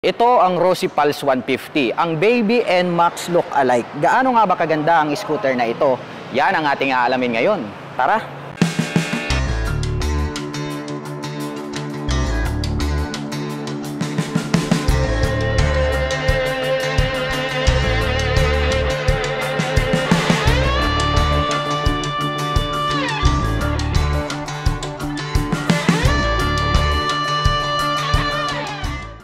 Ito ang Rosy Pulse 150, ang baby and max look alike. Gaano nga ba kaganda ang scooter na ito? Yan ang ating aalamin ngayon. Tara!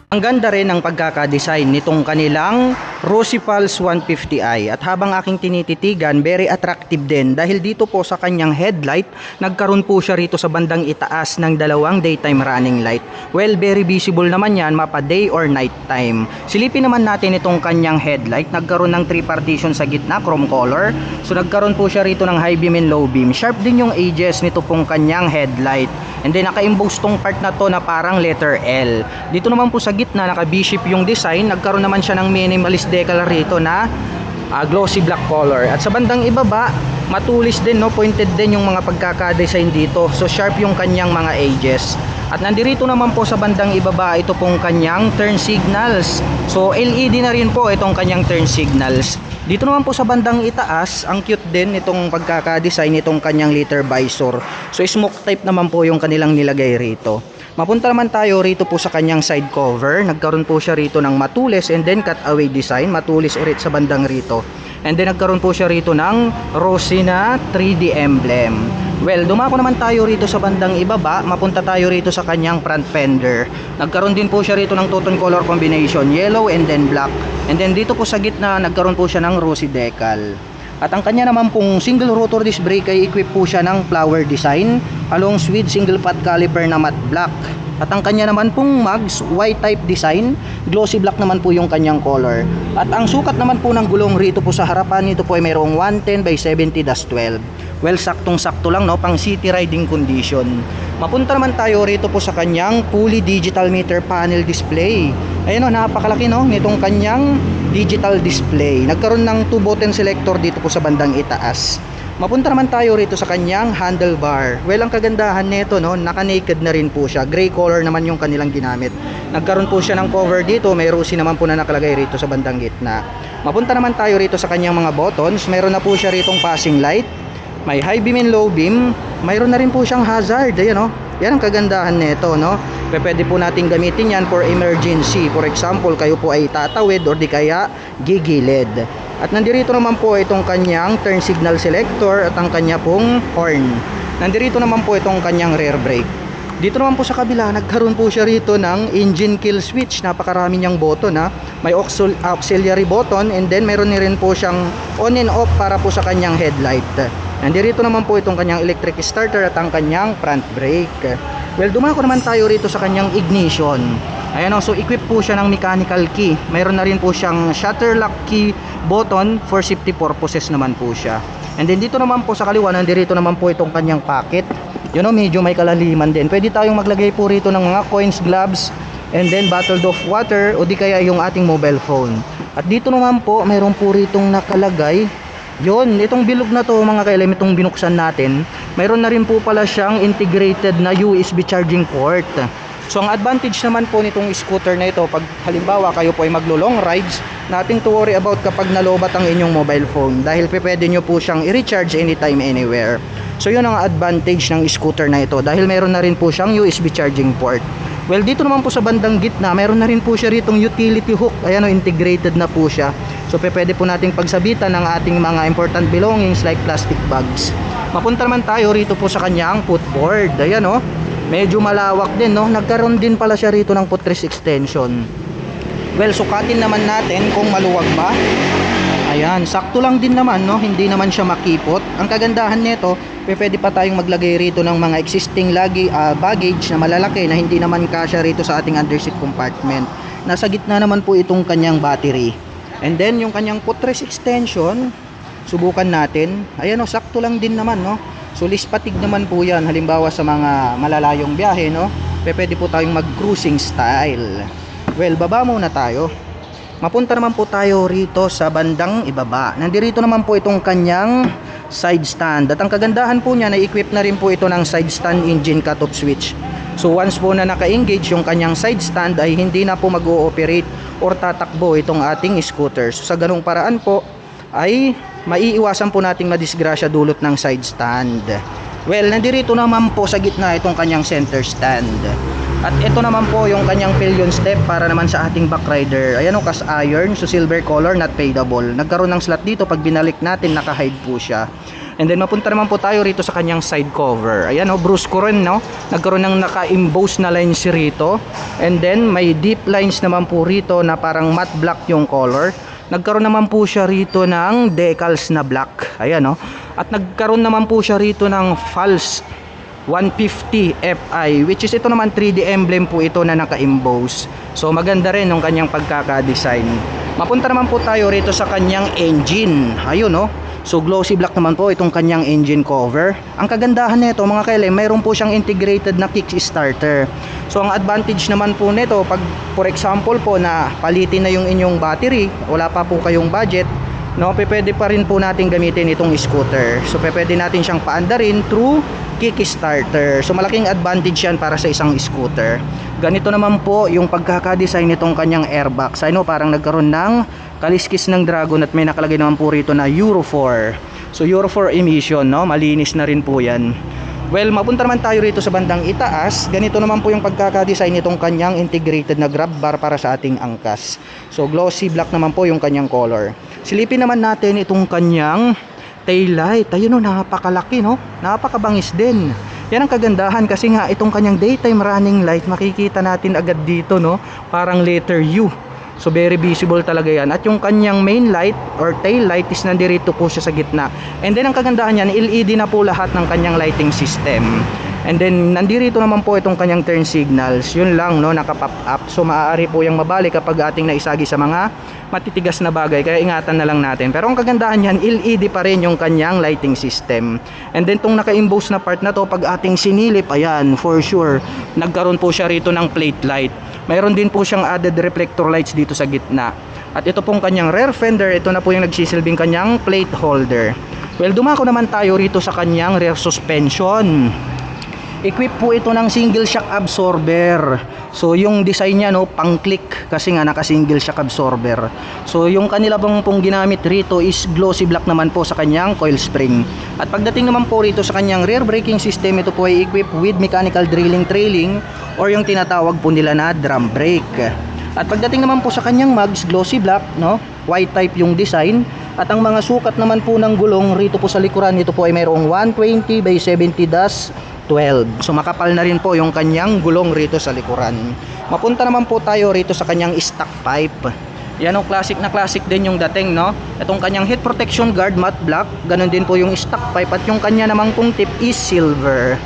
Ang ganda rin ng pagkakadesign nitong kanilang Rosy Pulse 150i at habang aking tinititigan, very attractive din dahil dito po sa kanyang headlight, nagkaroon po siya rito sa bandang itaas ng dalawang daytime running light. Well, very visible naman yan mapa day or night time. Silipin naman natin itong kanyang headlight, nagkaroon ng 3 partition sa gitna, chrome color. So nagkaroon po siya rito ng high beam and low beam. Sharp din yung edges nito pong kanyang headlight. And then naka-emboss tong part na to na parang letter L. Dito naman po sa gitna naka V-shape yung design. Nagkaroon naman siya ng minimalist decal rito na glossy black color. At sa bandang ibaba, matulis din, no, pointed din yung mga pagkaka-design dito. So sharp yung kanyang mga edges. At nandito naman po sa bandang ibaba, ito pong kanyang turn signals. So LED na rin po itong kanyang turn signals. Dito naman po sa bandang itaas, ang cute din itong pagkaka-design itong kanyang liter visor. So smoke type naman po yung kanilang nilagay rito. Mapunta naman tayo rito po sa kanyang side cover. Nagkaroon po siya rito ng matulis and then cutaway design. Matulis ulit sa bandang rito. And then nagkaroon po siya rito ng Rosy na 3D emblem. Well, dumako naman tayo rito sa bandang ibaba. Mapunta tayo rito sa kanyang front fender. Nagkaroon din po siya rito ng two-tone color combination, yellow and then black. And then dito po sa gitna, nagkaroon po siya ng Rosy decal. At ang kanya naman pong single rotor disc brake ay equip po siya ng flower design along with single pot caliper na matte black. At ang kanya naman pong mags, Y-type design, glossy black naman po yung kanyang color. At ang sukat naman po ng gulong rito po sa harapan nito po ay mayroong 110/70-12. Well, saktong-sakto lang, no, pang city riding condition. Mapunta naman tayo rito po sa kanyang fully digital meter panel display. Ayun, no, napakalaki, no, nitong kanyang digital display. Nagkaroon ng 2 button selector dito po sa bandang itaas. Mapunta naman tayo rito sa kanyang handlebar. Well, ang kagandahan nito, no, naka-naked na rin po siya. Gray color naman yung kanilang ginamit. Nagkaroon po siya ng cover dito. May Rosy naman po na nakalagay rito sa bandang gitna. Mapunta naman tayo rito sa kanyang mga buttons. Mayroon na po siya ritong passing light. May high beam and low beam. Mayroon na rin po siyang hazard. Ayan, no. Yan ang kagandahan nito, no. Pwede po nating gamitin yan for emergency. For example, kayo po ay tatawid or di kaya gigilid. At nandito naman po itong kanyang turn signal selector at ang kanya pong horn. Nandito naman po itong kanyang rear brake. Dito naman po sa kabila, nagkaroon po siya rito ng engine kill switch. Napakarami niyang button, ha. May auxiliary button and then meron rin po siyang on and off para po sa kanyang headlight. Nandito naman po itong kanyang electric starter at ang kanyang front brake. Well, dumako naman tayo rito sa kanyang ignition. Ayan, so equip po siya ng mechanical key. Mayroon na rin po siyang shutter lock key button for safety purposes naman po siya. And then dito naman po sa kaliwa, nandito naman po itong kanyang pocket. You know, medyo may kalaliman din. Pwede tayong maglagay po rito ng mga coins, gloves, and then bottled of water o di kaya yung ating mobile phone. At dito naman po, mayroon po ritong nakalagay. Yun, itong bilog na to mga kailam, itong binuksan natin, mayroon na rin po pala siyang integrated na USB charging port. So ang advantage naman po nitong scooter na ito, pag halimbawa kayo po ay maglo-long rides, nothing to worry about kapag nalobat ang inyong mobile phone dahil pwede nyo po siyang i-recharge anytime, anywhere. So yun ang advantage ng scooter na ito dahil meron na rin po siyang USB charging port. Well, dito naman po sa bandang gitna, meron na rin po siya ritong utility hook. Ayan, o, integrated na po siya. So pwede po nating pagsabitan ng ating mga important belongings like plastic bags. Mapunta naman tayo rito po sa kanyang footboard. Ayan, o, medyo malawak din, no. Nagkaroon din pala siya rito ng footrest extension. Well, sukatin naman natin kung maluwag ba. Ayan, sakto lang din naman, no. Hindi naman siya makipot. Ang kagandahan nito, pwede pa tayong maglagay rito ng mga existing baggage na malalaki na hindi naman kasya rito sa ating underseat compartment. Nasa gitna naman po itong kanyang battery. And then yung kanyang footrest extension, subukan natin. Ayan, o, sakto lang din naman, no. So lispatig naman po yan halimbawa sa mga malalayong biyahe, no. Pwede po tayong mag cruising style. Well, baba muna tayo. Mapunta naman po tayo rito sa bandang ibaba. Nandito naman po itong kanyang side stand. At ang kagandahan po niya, na-equip na rin po ito ng side stand engine cutoff switch. So once po na naka-engage yung kanyang side stand ay hindi na po mag-ooperate or tatakbo itong ating scooter. So sa ganung paraan po ay maiiwasan po nating madisgrasya dulot ng side stand. Well, nandirito naman po sa gitna itong kanyang center stand. At ito naman po yung kanyang pillion step para naman sa ating back rider. Ayan o, cast iron, so silver color, not fadable. Nagkaroon ng slot dito, pag binalik natin naka-hide po siya. And then mapunta naman po tayo rito sa kanyang side cover. Ayan o, brusco rin, no? Nagkaroon ng naka-emboss na lines rito. And then may deep lines naman po rito na parang matte black yung color. Nagkaroon naman po siya rito ng decals na black. Ayan o. At nagkaroon naman po siya rito ng false 150 Fi, which is ito naman 3D emblem po ito na naka-emboss. So maganda rin yung kanyang pagkaka-design. Mapunta naman po tayo rito sa kanyang engine. Ayun no. So glossy black naman po itong kanyang engine cover. Ang kagandahan nito mga kailem, mayroon po siyang integrated na kickstarter. So ang advantage naman po nito, pag for example po na palitin na yung inyong battery, wala pa po kayong budget, no, pwede pa rin po natin gamitin itong scooter. So pwede natin siyang paandarin through kickstarter. So malaking advantage yan para sa isang scooter. Ganito naman po yung pagkaka-design nitong kanyang airbox. Ano, parang nagkaroon ng kaliskis ng Dragon at may nakalagay naman po rito na Euro 4. So Euro 4 emission, no? Malinis na rin po yan. Well, mapunta naman tayo rito sa bandang itaas. Ganito naman po yung pagkaka-design nitong kanyang integrated na grab bar para sa ating angkas. So glossy black naman po yung kanyang color. Silipin naman natin itong kanyang tail light. Ayun o, napakalaki, no? Napakabangis din. Yan ang kagandahan kasi nga itong kanyang daytime running light, makikita natin agad dito, no? Parang letter U. So very visible talaga yan. At yung kanyang main light or tail light is nandirito po siya sa gitna. And then ang kagandahan yan, LED na po lahat ng kanyang lighting system. And then nandirito naman po itong kanyang turn signals. Yun lang, no, naka-pop up. So maaari po yung mabalik kapag ating naisagi sa mga matitigas na bagay. Kaya ingatan na lang natin. Pero ang kagandahan yan, LED pa rin yung kanyang lighting system. And then tong naka-emboss na part na to, pag ating sinilip, ayan, for sure, nagkaroon po siya rito ng plate light. Mayroon din po siyang added reflector lights dito sa gitna. At ito pong kanyang rear fender, ito na po yung nagsisilbing kanyang plate holder. Well, dumako naman tayo rito sa kanyang rear suspension. Equip po ito ng single shock absorber. So yung design niya, no, pang click kasi nga naka single shock absorber. So yung kanila pong ginamit rito is glossy black naman po sa kanyang coil spring. At pagdating naman po rito sa kanyang rear braking system, ito po ay equipped with mechanical drilling trailing or yung tinatawag po nila na drum brake. At pagdating naman po sa kanyang mags, glossy black, no, white type yung design. At ang mga sukat naman po ng gulong rito po sa likuran, ito po ay mayroong 120 by 70-12. So makapal na rin po yung kanyang gulong rito sa likuran. Mapunta naman po tayo rito sa kanyang stock pipe. Yan o, classic na classic din yung dating, no. Itong kanyang heat protection guard matte black, ganun din po yung stock pipe. At yung kanya namang pong tip is silver.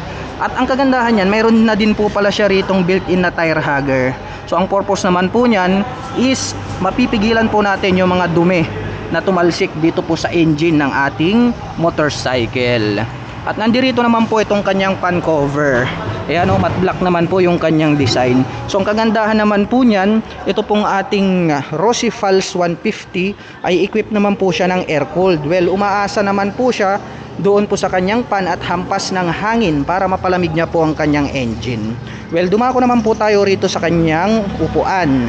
At ang kagandahan yan, mayroon na din po pala siya ritong built-in na tire hugger. So ang purpose naman po niyan is mapipigilan po natin yung mga dumi na tumalsik dito po sa engine ng ating motorcycle. At nandirito naman po itong kanyang pan cover. Ayan o, matte black naman po yung kanyang design. So ang kagandahan naman po niyan, ito pong ating Rossi Falls 150 ay equipped naman po siya ng air cooled. Well, umaasa naman po siya doon po sa kanyang pan at hampas ng hangin para mapalamig niya po ang kanyang engine. Well, dumako naman po tayo rito sa kanyang upuan.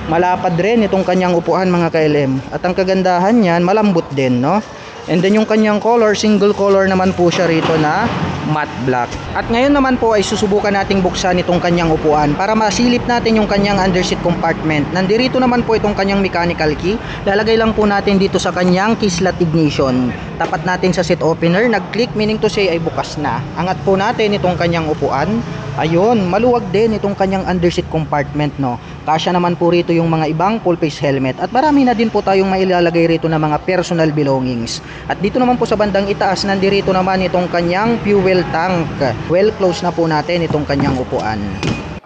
Malapad rin itong kanyang upuan mga ka-LM. At ang kagandahan niyan, malambot din, no? And then yung kanyang color, single color naman po siya rito na matte black. At ngayon naman po ay susubukan nating buksan itong kanyang upuan para masilip natin yung kanyang underseat compartment. Nandirito naman po itong kanyang mechanical key. Lalagay lang po natin dito sa kanyang key slot ignition. Tapat natin sa seat opener, nag-click, meaning to say ay bukas na. Angat po natin itong kanyang upuan. Ayun, maluwag din itong kanyang underseat compartment, no. Kasya naman po rito yung mga ibang full face helmet at marami na din po tayong mailalagay rito na mga personal belongings. At dito naman po sa bandang itaas, nandirito naman itong kanyang fuel tank. Well, close na po natin itong kanyang upuan.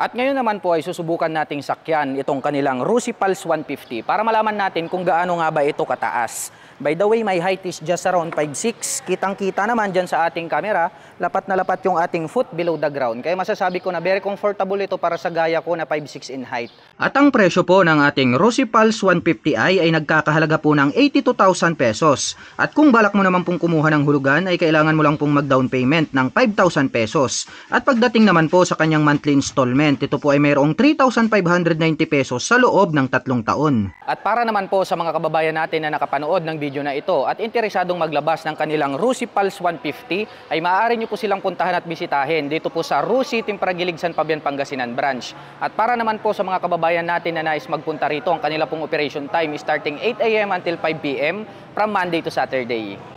At ngayon naman po ay susubukan nating sakyan itong kanilang Rusi Pulse 150 para malaman natin kung gaano nga ba ito kataas. By the way, my height is just around 5'6". Kitang-kita naman dyan sa ating camera, lapat na lapat yung ating foot below the ground. Kaya masasabi ko na very comfortable ito para sa gaya ko na 5'6" in height. At ang presyo po ng ating Rusi Pulse 150i ay nagkakahalaga po ng 82,000 pesos. At kung balak mo naman pong kumuha ng hulugan ay kailangan mo lang pong mag-down payment ng 5,000 pesos. At pagdating naman po sa kanyang monthly installment, ito po ay mayroong 3,590 pesos sa loob ng 3 taon. At para naman po sa mga kababayan natin na nakapanood ng video na ito at interesadong maglabas ng kanilang Rusi Pulse 150 ay maaari nyo po silang puntahan at bisitahin dito po sa Rusi Timparagilig San Fabian Pangasinan branch. At para naman po sa mga kababayan natin na nais magpunta rito, ang kanila pong operation time is starting 8 AM until 5 PM from Monday to Saturday.